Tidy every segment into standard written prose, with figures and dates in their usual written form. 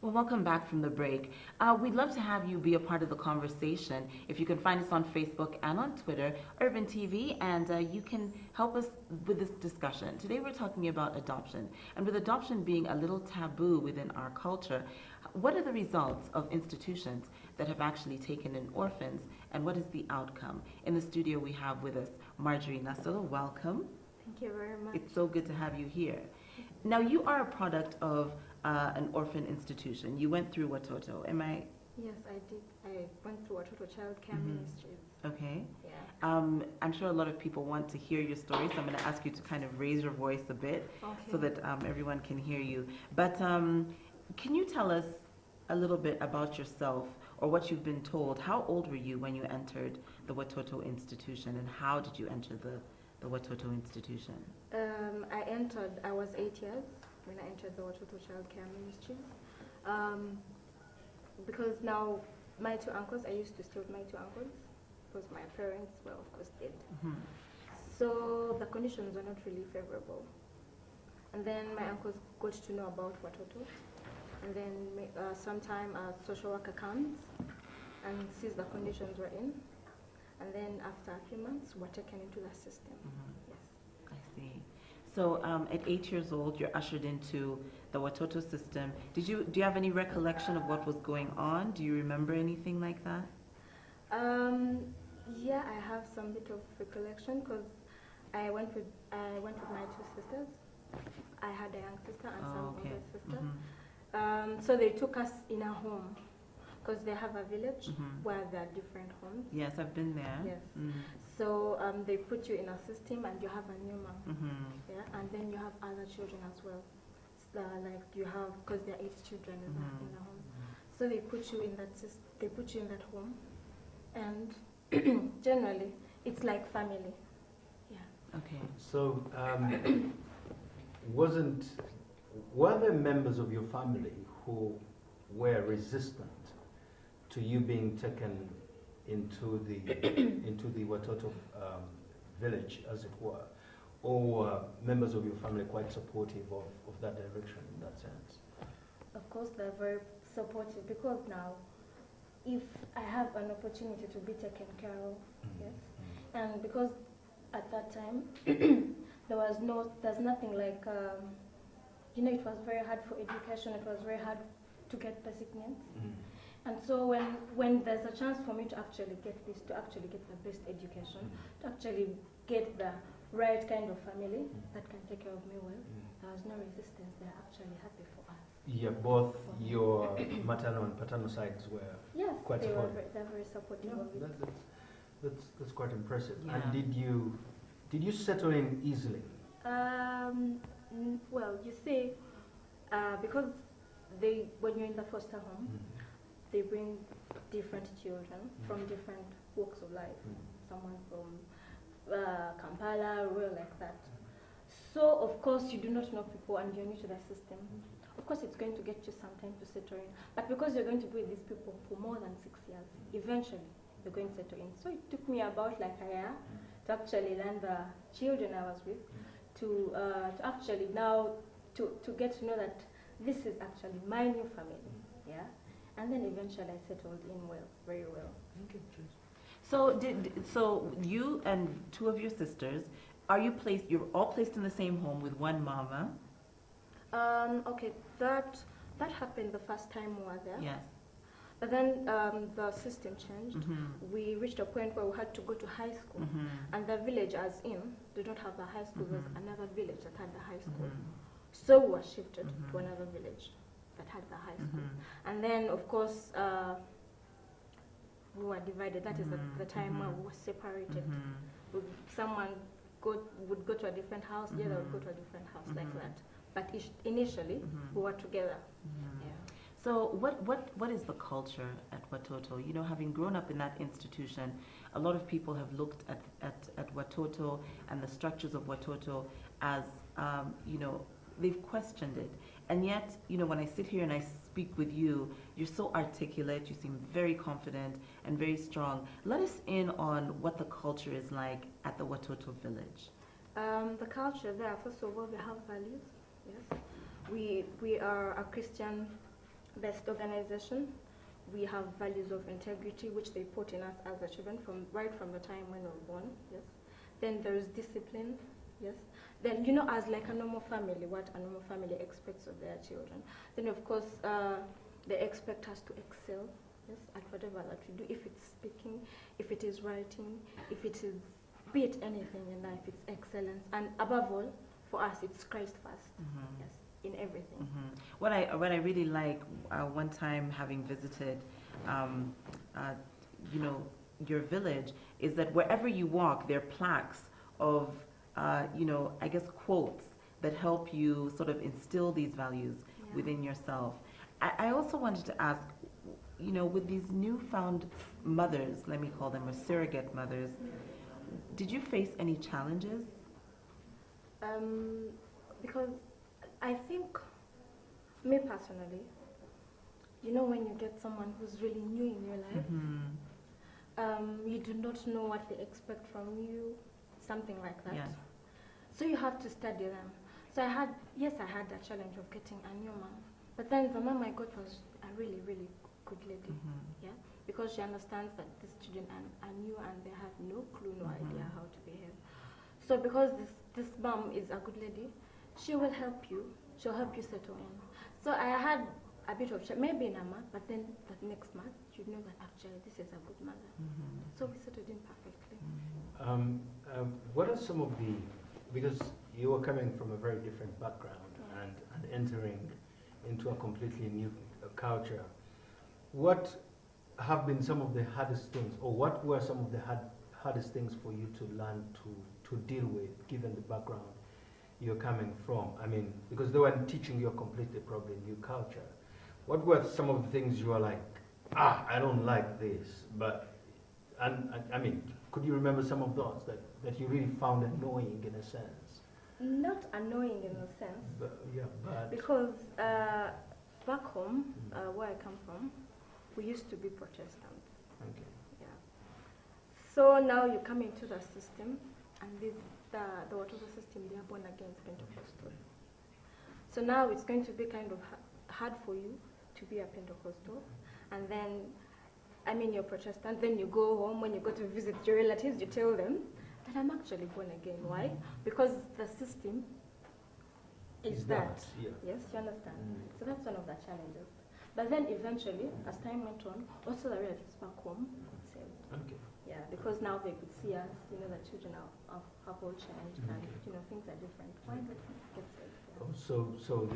Well, welcome back from the break. We'd love to have you be a part of the conversation. If you can find us on Facebook and on Twitter, Urban TV, and you can help us with this discussion. Today we're talking about adoption. And with adoption being a little taboo within our culture, what are the results of institutions that have actually taken in orphans, and what is the outcome? In the studio we have with us Marjorie Nassolo. Welcome. Thank you very much. It's so good to have you here. Now, you are a product of an orphan institution. You went through Watoto. Am I? Yes, I did. I went through Watoto Child Care Ministries. Okay. Yeah. I'm sure a lot of people want to hear your story, so I'm going to ask you to kind of raise your voice a bit so that everyone can hear you. But can you tell us a little bit about yourself or what you've been told? How old were you when you entered the Watoto institution, and how did you enter the Watoto institution? I was 8 years when I entered the Watoto Child Care Ministries. Because now my two uncles, I used to stay with my two uncles because my parents were of course dead. So the conditions were not really favorable. And then my uncles got to know about Watoto. And then sometime a social worker comes and sees the conditions we're in. And then after a few months, we're taken into the system. Yes. I see. So at 8 years old, you're ushered into the Watoto system. Do you have any recollection of what was going on? Do you remember anything like that? Yeah, I have some bit of recollection because I went with my two sisters. I had a young sister and some older sister. So they took us in a home because they have a village where there are different homes. Yes, I've been there. Yes. So they put you in a system and you have a new mom. Yeah, and then you have other children as well. Like you have, because there are 8 children in the home. So they put you in that home, and generally it's like family. Yeah. Okay. So were there members of your family who were resistant to you being taken into the Watoto village, as it were, or were members of your family quite supportive of that direction in that sense? Of course, they're very supportive because now, if I have an opportunity to be taken care of, yes, and because at that time there's nothing like, it was very hard for education. It was very hard to get basic needs. And so when there's a chance for me to actually get the best education, to actually get the right kind of family that can take care of me well, there was no resistance. They're actually happy for us. Yeah, both your maternal and paternal sides were quite supportive. They're very supportive of it. That's quite impressive. Yeah. And did you settle in easily? Well, you see, because when you're in the foster home, they bring different children from different walks of life. Someone from Kampala, rural like that. So of course you do not know people and you're new to the system. Of course it's going to get you some time to settle in. But because you're going to be with these people for more than 6 years, eventually you're going to settle in. So it took me about like a year to actually learn the children I was with, to actually now to get to know that this is actually my new family. Yeah. And then eventually I settled in well, very well. Okay. So you and 2 of your sisters, you're all placed in the same home with one mama? Okay, that happened the first time we were there. Yes. But then the system changed. We reached a point where we had to go to high school. And the village as in, they don't have the high school, there's another village that had the high school. So we were shifted to another village that had the high school. And then, of course, we were divided. That is the time where we were separated. Someone would go to a different house, the other would go to a different house, like that. But initially, we were together. Yeah. So what is the culture at Watoto? You know, having grown up in that institution, a lot of people have looked at Watoto and the structures of Watoto as, they've questioned it. And yet, when I sit here and I speak with you, you're so articulate, you seem very confident and very strong. Let us in on what the culture is like at the Watoto village. The culture there, first of all, we have values. Yes, we are a Christian best organization. We have values of integrity, which they put in us as the children right from the time when we were born. Yes. Then there is discipline. Yes. Then, as like a normal family, what a normal family expects of their children. Then, of course, they expect us to excel, yes, at whatever that we do. If it's speaking, if it is writing, if it is, be it anything in life, it's excellence. And above all, for us, it's Christ first, yes, in everything. What I really like, one time having visited, your village, is that wherever you walk, there are plaques of I guess quotes that help you sort of instill these values within yourself. I also wanted to ask, with these newfound mothers, let me call them, or surrogate mothers, did you face any challenges? Because I think, me personally, when you get someone who's really new in your life, you do not know what they expect from you, something like that. Yeah. So you have to study them. So I had that challenge of getting a new mom. But then the mom I got was a really, really good lady. Yeah, because she understands that these children are new and they have no clue, no idea how to behave. So because this mom is a good lady, she will help you. She'll help you settle in. So I had a bit of maybe in a month, but then that next month you know that actually this is a good mother. So we settled in perfectly. What are some of the, because you are coming from a very different background and entering into a completely new culture, what have been some of the hardest things, or what were some of the hardest things for you to learn to deal with, given the background you're coming from? I mean, because they weren't teaching you a completely probably new culture. What were some of the things you were like, I don't like this, but, and I mean, could you remember some of those that you really found annoying in a sense? Not annoying in a sense. But because back home, where I come from, we used to be Protestant. Okay. Yeah. So now you come into the system, and the Watoto system, they are born again Pentecostal. So now it's going to be kind of hard for you to be a Pentecostal, and then, I mean, you're Protestant, then you go home, when you go to visit your relatives, you tell them that I'm actually born again. Why? Because the system is that. Yeah. Yes, you understand? So that's one of the challenges. But then eventually, as time went on, also the relatives back home said, Okay. yeah, because now they could see us, the children have all changed, and, things are different. Why not get saved? Yeah. So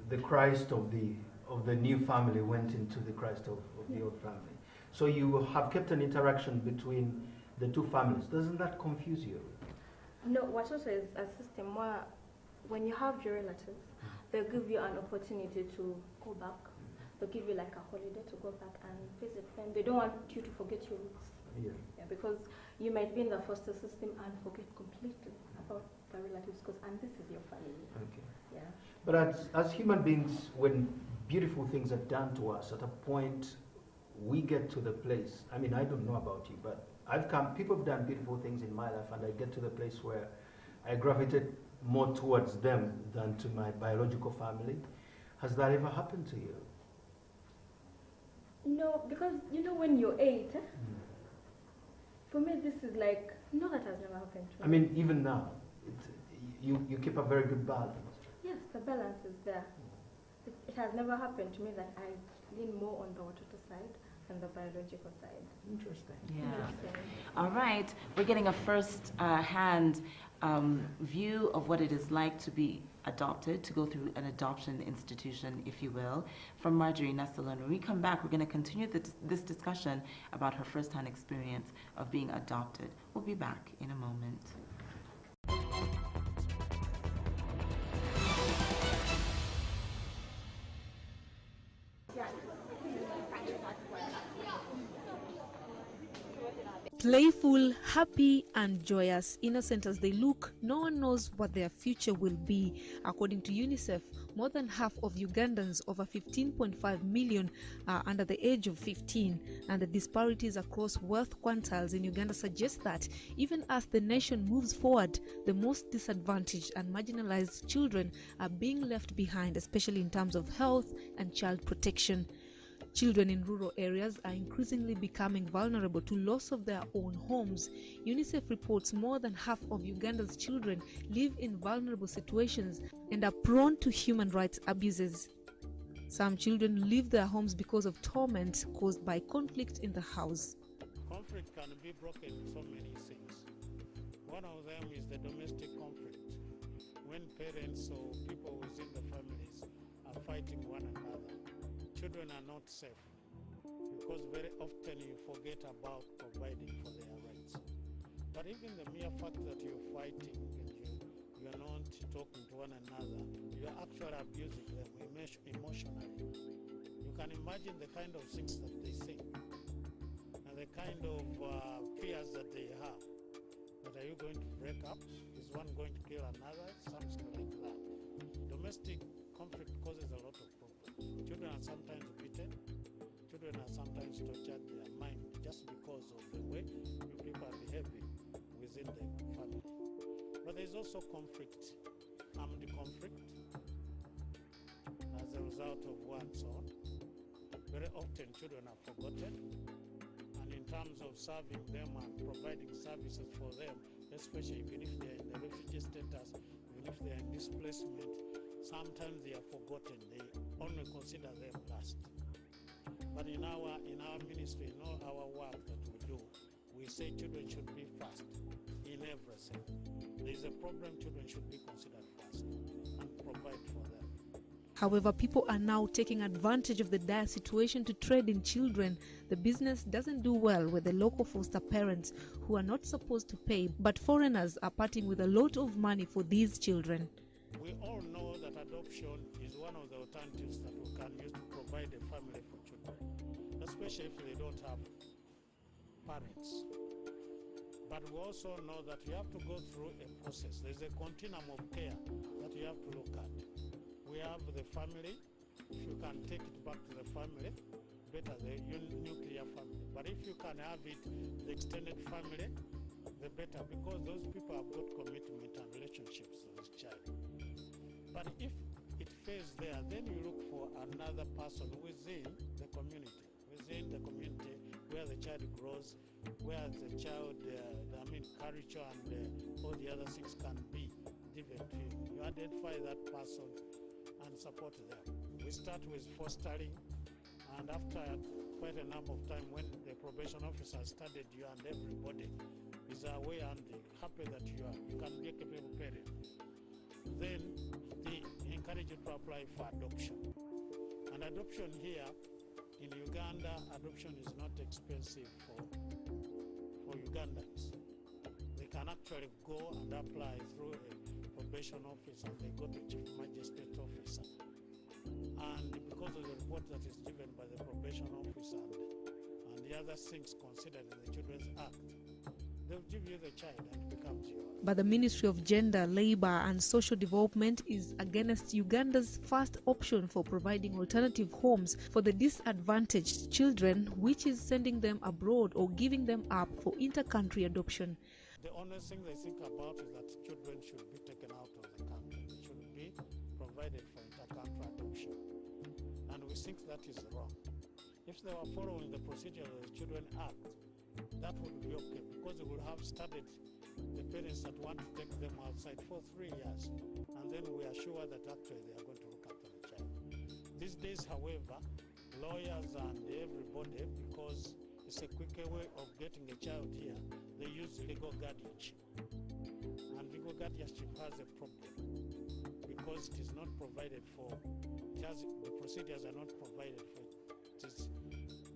the Christ of the new family went into the Christ of the old family. So you have kept an interaction between the two families. Doesn't that confuse you? No, Watoto is a system where when you have your relatives, they'll give you an opportunity to go back. They'll give you like a holiday to go back and visit them. They don't want you to forget your roots. Yeah. Because you might be in the foster system and forget completely about the relatives, and this is your family. Okay. Yeah. But as human beings, when beautiful things are done to us, at a point we get to the place, I mean, I don't know about you, but people have done beautiful things in my life, and I get to the place where I gravitate more towards them than to my biological family. Has that ever happened to you? No, because when you're 8, for me this is like, no, that has never happened to me. I mean, even now, you keep a very good balance. Yes, the balance is there. It has never happened to me that I lean more on the Watoto side than the biological side. Interesting. Yeah. All right. We're getting a first-hand view of what it is like to be adopted, to go through an adoption institution, if you will, from Marjorie Nassolo. And when we come back, we're going to continue this discussion about her first-hand experience of being adopted. We'll be back in a moment. Playful, happy, and joyous, innocent as they look, no one knows what their future will be. According to UNICEF, more than half of Ugandans, over 15.5 million, are under the age of 15, and the disparities across wealth quantiles in Uganda suggest that even as the nation moves forward, the most disadvantaged and marginalized children are being left behind, especially in terms of health and child protection. Children in rural areas are increasingly becoming vulnerable to loss of their own homes. UNICEF reports more than half of Uganda's children live in vulnerable situations and are prone to human rights abuses. Some children leave their homes because of torment caused by conflict in the house. Conflict can be broken in so many things. One of them is the domestic conflict. When parents or people within the families are fighting one another, children are not safe because very often you forget about providing for their rights. But even the mere fact that you're fighting and you're not talking to one another, you're actually abusing them emotionally. You can imagine the kind of things that they think and the kind of fears that they have. But are you going to break up? Is one going to kill another? Something like that. Domestic conflict causes a lot of problems. Children are sometimes beaten. Children are sometimes tortured their mind just because of the way you people are behaving within the family. But there is also conflict, armed conflict, as a result of one's own. Very often children are forgotten. And in terms of serving them and providing services for them, especially even if they're in the refugee status, even if they're in displacement, sometimes they are forgotten. They only consider them last. But in our ministry, in all our work that we do, we say children should be first in everything. There is a problem, children should be considered first and provide for them. However, people are now taking advantage of the dire situation to trade in children. The business doesn't do well with the local foster parents who are not supposed to pay, but foreigners are parting with a lot of money for these children. We all know that adoption is one of the alternatives that we can use to provide a family for children, especially if they don't have parents. But we also know that you have to go through a process. There's a continuum of care that you have to look at. We have the family. If you can take it back to the family, better, the nuclear family. But if you can have it, the extended family, the better, because those people have got commitment and relationships with this child. But if it fails there, then you look for another person within the community where the child grows, where the child, culture and all the other things can be given to you. You identify that person and support them. We start with fostering, and after quite a number of time, when the probation officer studied you and everybody is aware and happy that you can be a capable parent, then they encourage you to apply for adoption. And adoption here in Uganda, adoption is not expensive for Ugandans. They can actually go and apply through a probation office, and they go to chief magistrate officer. And because of the report that is given by the probation officer and the other things considered in the Children's Act, they'll give you the child and it becomes yours. But the Ministry of Gender, Labour and Social Development is against Uganda's first option for providing alternative homes for the disadvantaged children, which is sending them abroad or giving them up for inter-country adoption. The only thing they think about is that children should be taken out of the country. They should be provided for inter-country adoption. And we think that is wrong. If they were following the procedure of the Children's Act, that would be okay, because they would have studied the parents that want to take them outside for 3 years, and then we are sure that actually they are going to look after the child. These days, however, lawyers and everybody, because it's a quicker way of getting a child here, they use legal guardianship. And legal guardianship has a problem because it is not provided for, the procedures are not provided for.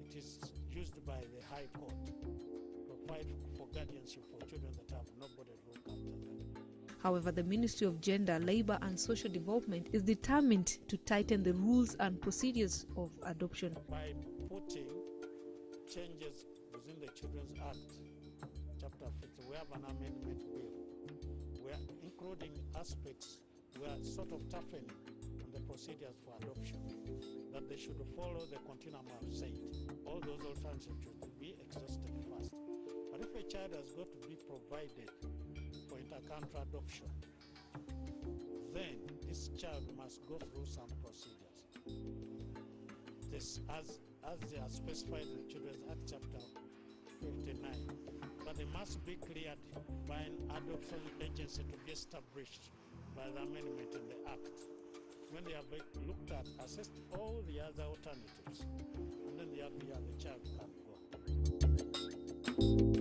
It is used by the High Court to provide for guardianship for children that have nobody to look after them. However, the Ministry of Gender, Labour and Social Development is determined to tighten the rules and procedures of adoption. By putting changes within the Children's Act Chapter 50, we have an amendment bill. We are including aspects, we are sort of toughening on the procedures for adoption, that they should follow the continuum I've said. All those alternatives should be exhausted first. But if a child has got to be provided for inter-country adoption, then this child must go through some procedures. This, as they are specified in the Children's Act, Chapter 59. But they must be cleared by an adoption agency to be established by the amendment in the Act. When they have looked at, assessed all the other alternatives, and then the child can go.